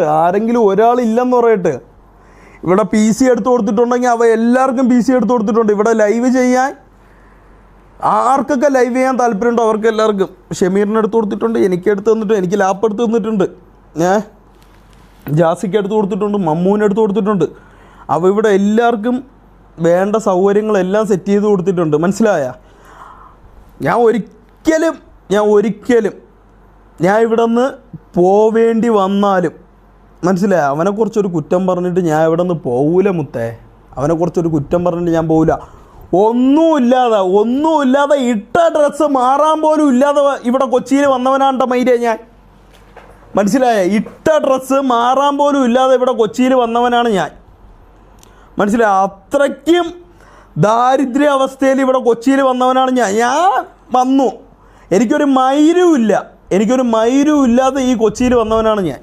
ആരെങ്കിലും ഒരാളില്ലെന്ന് പറയട്ടെ. ഇവിടെ PC എടുത്ത് കൊടുത്തിട്ടുണ്ടെങ്കിൽ അവ എല്ലാവർക്കും PC എടുത്ത് കൊടുത്തിട്ടുണ്ട്. ഇവിടെ ലൈവ് ചെയ്യാൻ ആർക്കൊക്കെ ലൈവ് ചെയ്യാൻ താല്പര്യമുണ്ടോ അവർക്ക് എല്ലാവർക്കും. ഷമീറിന് എടുത്ത് കൊടുത്തിട്ടുണ്ട്, എനിക്ക് എടുത്ത് തന്നിട്ടുണ്ട്, എനിക്ക് ലാപ്പ് എടുത്ത് തന്നിട്ടുണ്ട്, ജാസിക്ക് എടുത്ത് കൊടുത്തിട്ടുണ്ട്, മമ്മൂന് എടുത്ത് കൊടുത്തിട്ടുണ്ട്. അപ്പോൾ ഇവിടെ എല്ലാവർക്കും വേണ്ട സൗകര്യങ്ങളെല്ലാം സെറ്റ് ചെയ്ത് കൊടുത്തിട്ടുണ്ട്. മനസ്സിലായ? ഞാൻ ഒരിക്കലും ഇവിടെ നിന്ന് പോവേണ്ടി വന്നാലും മനസ്സിലായ, അവനെക്കുറിച്ചൊരു കുറ്റം പറഞ്ഞിട്ട് ഞാൻ ഇവിടെ നിന്ന് പോവില്ല മുത്തേ. അവനെക്കുറിച്ചൊരു കുറ്റം പറഞ്ഞിട്ട് ഞാൻ പോവില്ല. ഒന്നുമില്ലാതെ ഇട്ട ഡ്രസ്സ് മാറാൻ പോലും ഇല്ലാതെ ഇവിടെ കൊച്ചിയിൽ വന്നവനാണ്ട മൈരേ ഞാൻ. മനസ്സിലായ? ഇട്ട ഡ്രസ്സ് മാറാൻ പോലും ഇല്ലാതെ ഇവിടെ കൊച്ചിയിൽ വന്നവനാണ് ഞാൻ. മനസ്സിലായ? അത്രയ്ക്കും ദാരിദ്ര്യ അവസ്ഥയിൽ ഇവിടെ കൊച്ചിയിൽ വന്നവനാണ് ഞാൻ വന്നു. എനിക്കൊരു മൈരും ഇല്ലാതെ ഈ കൊച്ചിയിൽ വന്നവനാണ് ഞാൻ.